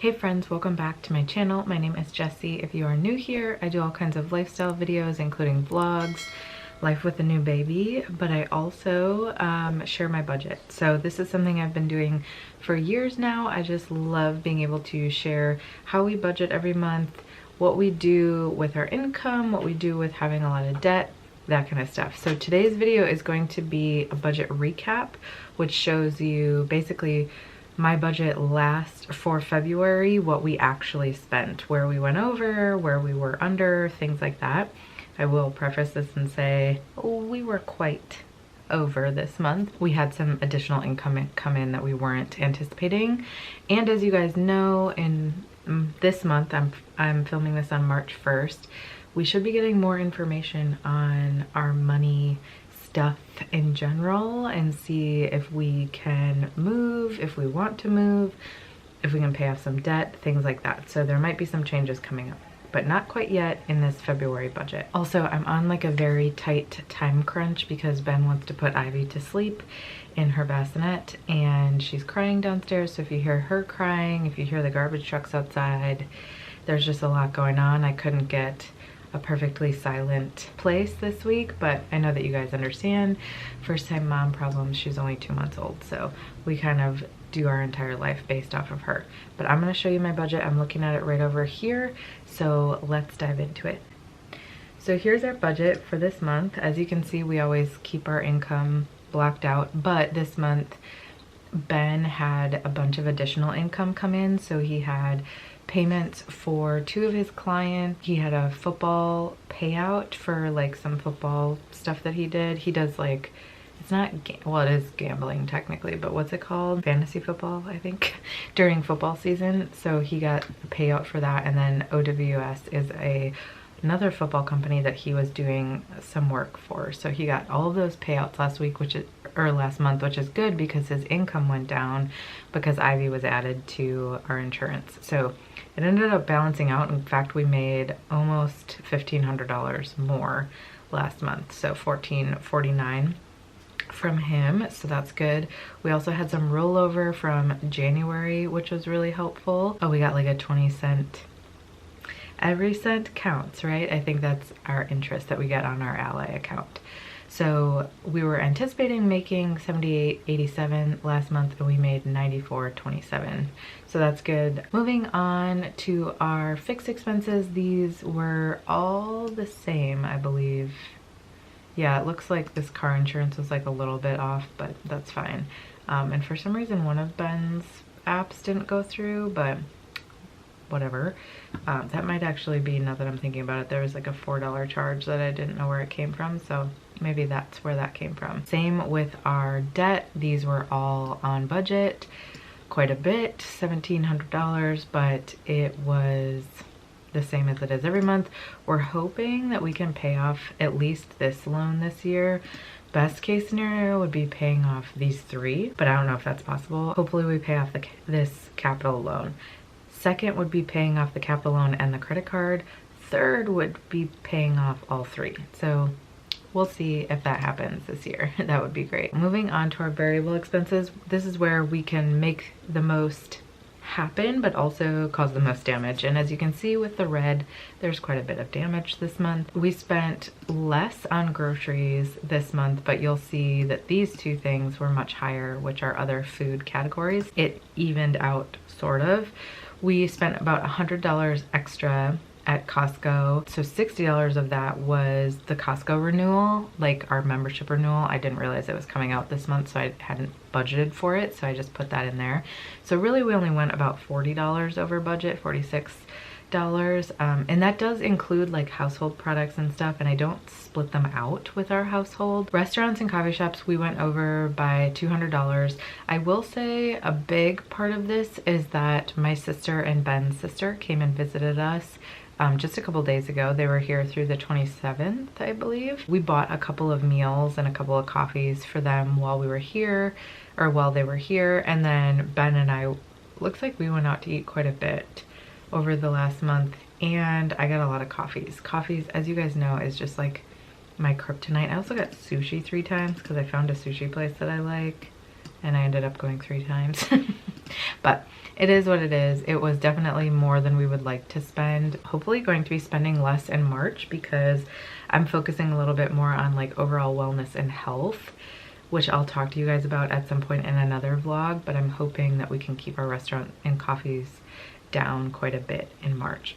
Hey friends, welcome back to my channel. My name is Jessie. If you are new here, I do all kinds of lifestyle videos, including vlogs, life with a new baby, but I also share my budget. So this is something I've been doing for years now. I just love being able to share how we budget every month, what we do with our income, what we do with having a lot of debt, that kind of stuff. So today's video is going to be a budget recap, which shows you basically my budget for February, what we actually spent, where we went over, where we were under, things like that. I will preface this and say, we were quite over this month. We had some additional income come in that we weren't anticipating. And as you guys know, in this month, I'm filming this on March 1st, we should be getting more information on our money stuff in general and see if we can move, if we want to move, if we can pay off some debt, things like that. So there might be some changes coming up, but not quite yet in this February budget. Also, I'm on like a very tight time crunch because Ben wants to put Ivy to sleep in her bassinet and she's crying downstairs. So if you hear her crying, if you hear the garbage trucks outside, there's just a lot going on. I couldn't get a perfectly silent place this week, but I know that you guys understand. First time mom problems. She's only 2 months old, so we kind of do our entire life based off of her. But I'm going to show you my budget. I'm looking at it right over here, so let's dive into it. So here's our budget for this month. As you can see, we always keep our income blocked out, but this month Ben had a bunch of additional income come in. So he had payments for 2 of his clients. He had a football payout for like some football stuff that he did. He does like, it's not, well, it is gambling technically, but what's it called? Fantasy football, I think, during football season. So he got a payout for that. And then OWS is another football company that he was doing some work for. So he got all of those payouts last week, last month, which is good because his income went down because Ivy was added to our insurance. So it ended up balancing out. In fact, we made almost $1,500 more last month. So $1,449 from him, so that's good. We also had some rollover from January, which was really helpful. Oh, we got like a 20-cent. Every cent counts, right? I think that's our interest that we get on our Ally account. So we were anticipating making $78.87 last month and we made $94.27. So that's good. Moving on to our fixed expenses. These were all the same, I believe. Yeah, it looks like this car insurance was like a little bit off, but that's fine. And for some reason, one of Ben's apps didn't go through, but whatever. That might actually be, now that I'm thinking about it, there was like a $4 charge that I didn't know where it came from, so maybe that's where that came from. Same with our debt. These were all on budget, quite a bit, $1,700, but it was the same as it is every month. We're hoping that we can pay off at least this loan this year. Best case scenario would be paying off these 3, but I don't know if that's possible. Hopefully we pay off this capital loan. Second would be paying off the capital loan and the credit card. Third would be paying off all 3. So we'll see if that happens this year. That would be great. Moving on to our variable expenses. This is where we can make the most happen, but also cause the most damage. And as you can see with the red, there's quite a bit of damage this month. We spent less on groceries this month, but you'll see that these 2 things were much higher, which are other food categories. It evened out, sort of. We spent about $100 extra at Costco. So $60 of that was the Costco renewal, like our membership renewal. I didn't realize it was coming out this month, so I hadn't budgeted for it. So I just put that in there. So really we only went about $40 over budget, $46. And that does include like household products and stuff, and I don't split them out with our household. Restaurants and coffee shops, we went over by $200. I will say a big part of this is that my sister and Ben's sister came and visited us just a couple days ago. They were here through the 27th, I believe. We bought a couple of meals and a couple of coffees for them while we were here, or while they were here. And then Ben and I, looks like we went out to eat quite a bit over the last month, and I got a lot of coffees. Coffees, as you guys know, is just like my kryptonite. I also got sushi 3 times because I found a sushi place that I like. and I ended up going 3 times. But it is what it is. It was definitely more than we would like to spend. Hopefully going to be spending less in March because I'm focusing a little bit more on like overall wellness and health, which I'll talk to you guys about at some point in another vlog, but I'm hoping that we can keep our restaurant and coffees down quite a bit in March.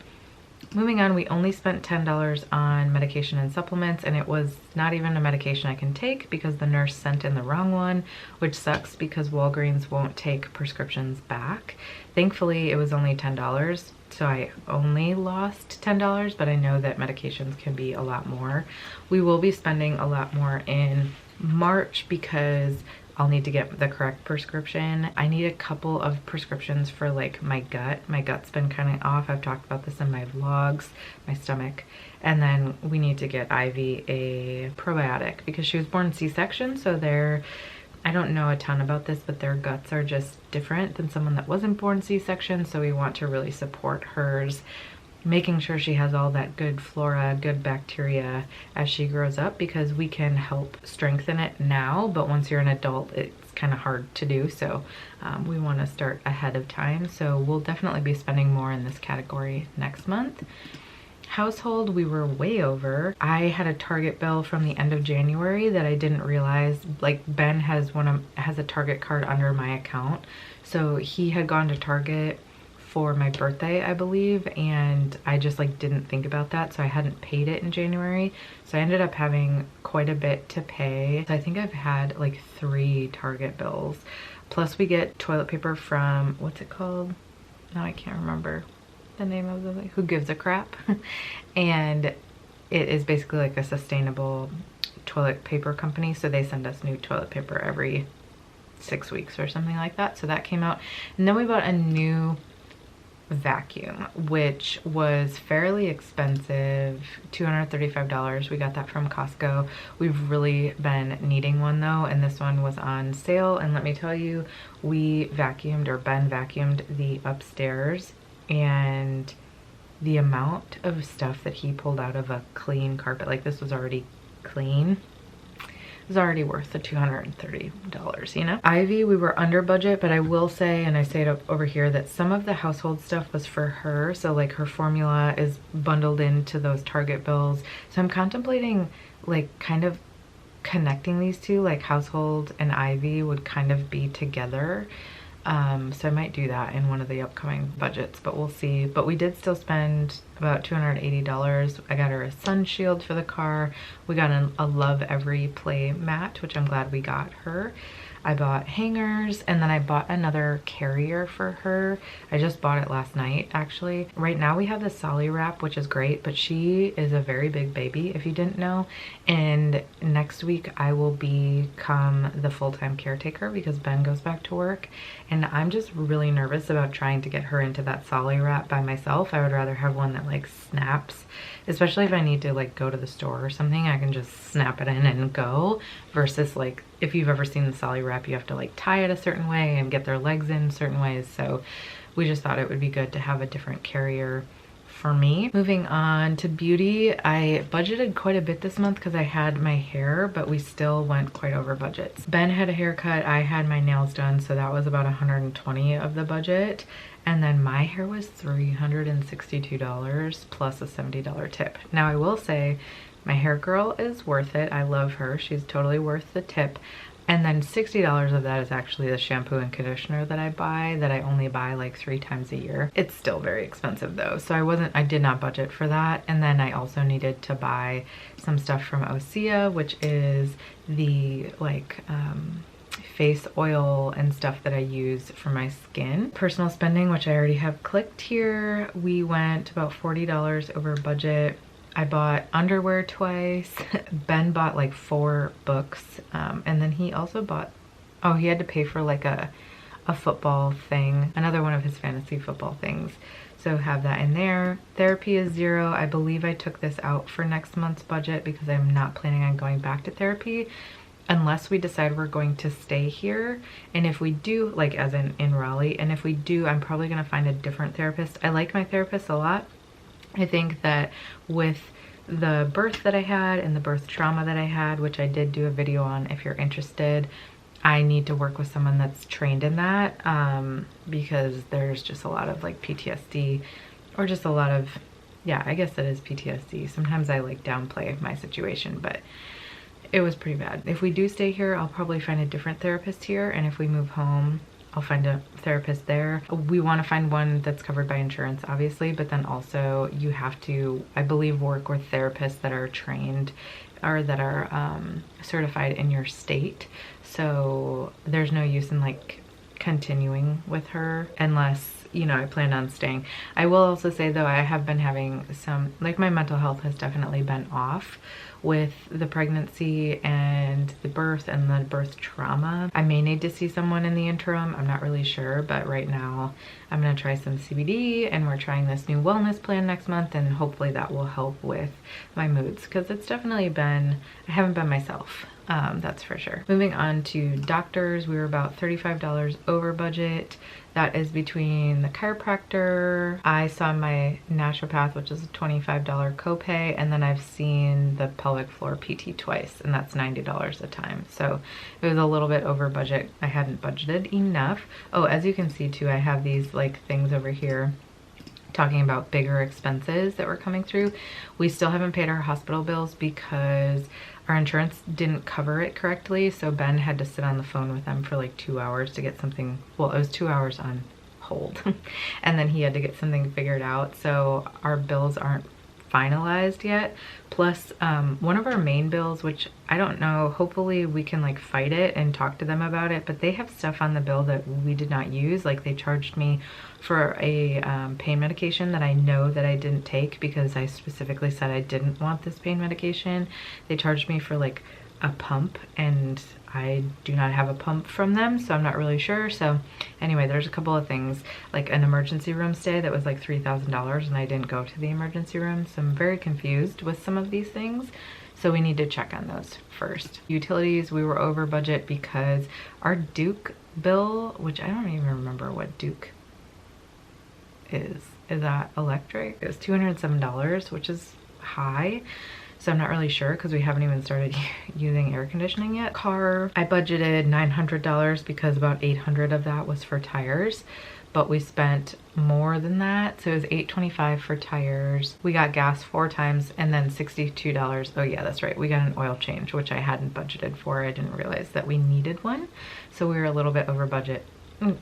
Moving on, we only spent $10 on medication and supplements, and it was not even a medication I can take because the nurse sent in the wrong one, which sucks because Walgreens won't take prescriptions back. Thankfully, it was only $10, so I only lost $10, but I know that medications can be a lot more. We will be spending a lot more in March because I'll need to get the correct prescription. I need a couple of prescriptions for like my gut. My gut's been kind of off. I've talked about this in my vlogs, my stomach. And then we need to get Ivy a probiotic because she was born C-section. So I don't know a ton about this, but their guts are just different than someone that wasn't born C-section. So we want to really support hers, making sure she has all that good flora, good bacteria as she grows up, because we can help strengthen it now, but once you're an adult, it's kind of hard to do. So we want to start ahead of time. So we'll definitely be spending more in this category next month. Household, we were way over. I had a Target bill from the end of January that I didn't realize. Like Ben has a Target card under my account. So he had gone to Target for my birthday, I believe, and I just like didn't think about that, so I hadn't paid it in January. So I ended up having quite a bit to pay. So I think I've had like 3 Target bills. Plus we get toilet paper from, what's it called? Now I can't remember the name of the, Who Gives a Crap? And it is basically like a sustainable toilet paper company, so they send us new toilet paper every 6 weeks or something like that. So that came out. And then we bought a new vacuum, which was fairly expensive, $235. We got that from Costco. We've really been needing one though, and this one was on sale, and let me tell you, we vacuumed, or Ben vacuumed the upstairs, and the amount of stuff that he pulled out of a clean carpet, like this was already clean, was already worth the $230, you know? Ivy, we were under budget, but I will say, and I say it over here, that some of the household stuff was for her. So like her formula is bundled into those Target bills. So I'm contemplating like kind of connecting these two, like household and Ivy would kind of be together. So I might do that in one of the upcoming budgets, but we'll see. But we did still spend about $280. I got her a sun shield for the car. We got a Love Every Play mat, which I'm glad we got her. I bought hangers, and then I bought another carrier for her. I just bought it last night, actually. Right now we have the Solly wrap, which is great, but she is a very big baby, if you didn't know. And next week I will become the full-time caretaker because Ben goes back to work. And I'm just really nervous about trying to get her into that Solly wrap by myself. I would rather have one that like snaps, especially if I need to like go to the store or something. I can just snap it in and go, versus like if you've ever seen the Solly wrap, you have to like tie it a certain way and get their legs in certain ways. So we just thought it would be good to have a different carrier for me. Moving on to beauty, I budgeted quite a bit this month because I had my hair, but we still went quite over budgets. Ben had a haircut, I had my nails done, so that was about $120 of the budget. And then my hair was $362 plus a $70 tip. Now I will say my hair girl is worth it. I love her. She's totally worth the tip. And then $60 of that is actually the shampoo and conditioner that I buy, that I only buy like 3 times a year. It's still very expensive though, so I did not budget for that. And then I also needed to buy some stuff from Osea, which is the like face oil and stuff that I use for my skin. Personal spending, which I already have clicked here, we went about $40 over budget. I bought underwear twice. Ben bought like 4 books. And then he also bought, oh, he had to pay for like a football thing, another one of his fantasy football things. So have that in there. Therapy is $0. I believe I took this out for next month's budget because I'm not planning on going back to therapy unless we decide we're going to stay here. And if we do, like as in Raleigh, and if we do, I'm probably gonna find a different therapist. I like my therapist a lot. I think that with the birth that I had and the birth trauma that I had, which I did do a video on if you're interested, I need to work with someone that's trained in that, because there's just a lot of like PTSD, or just a lot of, yeah, I guess it is PTSD. Sometimes I like downplay my situation, but it was pretty bad. If we do stay here, I'll probably find a different therapist here, and if we move home, I'll find a therapist there. We want to find one that's covered by insurance, obviously, but then also you have to, I believe, work with therapists that are trained or that are certified in your state. So there's no use in like continuing with her unless, you know, I plan on staying. I will also say though, I have been having some, like my mental health has definitely been off with the pregnancy and the birth and the birth trauma. I may need to see someone in the interim. I'm not really sure, but right now I'm gonna try some CBD, and we're trying this new wellness plan next month, and hopefully that will help with my moods, because it's definitely been, I haven't been myself. That's for sure. Moving on to doctors, we were about $35 over budget. That is between the chiropractor, I saw my naturopath, which is a $25 copay, and then I've seen the pelvic floor PT twice, and that's $90 a time. So it was a little bit over budget. I hadn't budgeted enough. Oh, as you can see too, I have these like things over here talking about bigger expenses that were coming through. We still haven't paid our hospital bills because our insurance didn't cover it correctly, so Ben had to sit on the phone with them for like 2 hours to get something, well, it was 2 hours on hold and then he had to get something figured out, so our bills aren't finalized yet. Plus one of our main bills, which I don't know, hopefully we can like fight it and talk to them about it, but they have stuff on the bill that we did not use. Like they charged me for a pain medication that I know that I didn't take because I specifically said I didn't want this pain medication. They charged me for like a pump, and I do not have a pump from them, so I'm not really sure. So anyway, there's a couple of things, like an emergency room stay that was like $3,000 and I didn't go to the emergency room, so I'm very confused with some of these things. So we need to check on those first. Utilities, we were over budget because our Duke bill, which I don't even remember what Duke is that electric? It was $207, which is high. So I'm not really sure because we haven't even started using air conditioning yet. Car, I budgeted $900 because about $800 of that was for tires, but we spent more than that. So it was $825 for tires. We got gas 4 times and then $62. Oh yeah, that's right. We got an oil change, which I hadn't budgeted for. I didn't realize that we needed one. So we were a little bit over budget.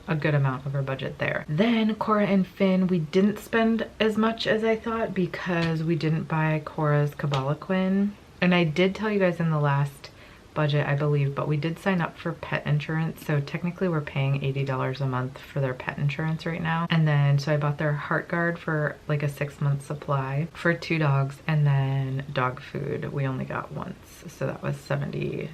A good amount over budget there. Then Cora and Finn, we didn't spend as much as I thought because we didn't buy Cora's Cobalaquin. And I did tell you guys in the last budget, I believe, but we did sign up for pet insurance. So technically we're paying $80 a month for their pet insurance right now. And then, so I bought their Heartgard for like a 6-month supply for 2 dogs, and then dog food we only got once. So that was $70.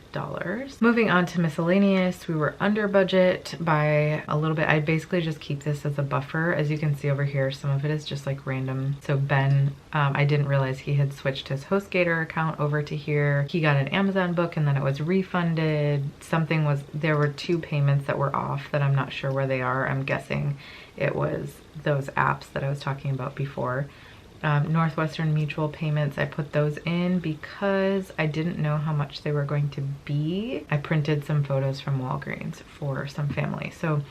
Moving on to miscellaneous, we were under budget by a little bit. I basically just keep this as a buffer. As you can see over here, some of it is just like random. So Ben, I didn't realize he had switched his HostGator account over to here. He got an Amazon book and then it was refunded. Something was, there were 2 payments that were off that I'm not sure where they are. I'm guessing it was those apps that I was talking about before. Northwestern Mutual payments, I put those in because I didn't know how much they were going to be. I printed some photos from Walgreens for some family. So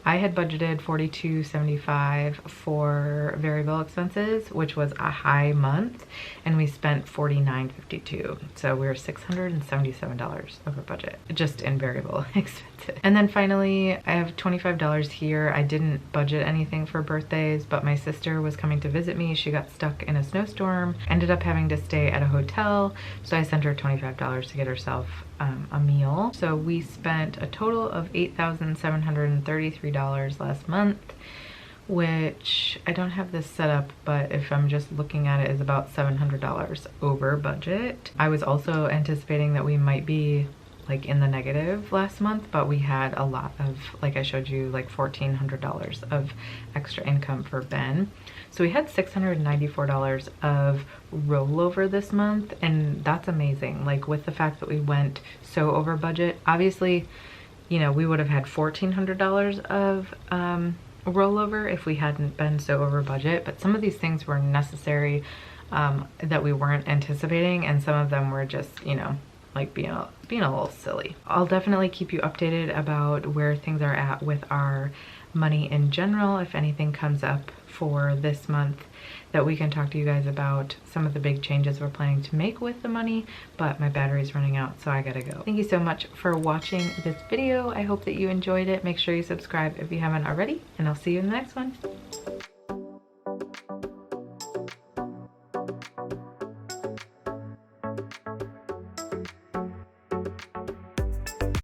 I had budgeted $42.75 for variable expenses, which was a high month, and we spent $49.52. So we were $677 over budget, just in variable expenses. And then finally, I have $25 here. I didn't budget anything for birthdays, but my sister was coming to visit me. She got stuck in a snowstorm, ended up having to stay at a hotel. So I sent her $25 to get herself a meal. So we spent a total of $8,733 last month, which I don't have this set up, but if I'm just looking at it, is about $700 over budget. I was also anticipating that we might be like in the negative last month, but we had a lot of, like I showed you, like $1,400 of extra income for Ben. So we had $694 of rollover this month, and that's amazing. Like with the fact that we went so over budget, obviously, you know, we would have had $1,400 of rollover if we hadn't been so over budget, but some of these things were necessary that we weren't anticipating, and some of them were just, you know, like being a little silly. I'll definitely keep you updated about where things are at with our money in general. If anything comes up for this month that we can talk to you guys about, some of the big changes we're planning to make with the money, but my battery's running out, so I gotta go. Thank you so much for watching this video. I hope that you enjoyed it. Make sure you subscribe if you haven't already, and I'll see you in the next one.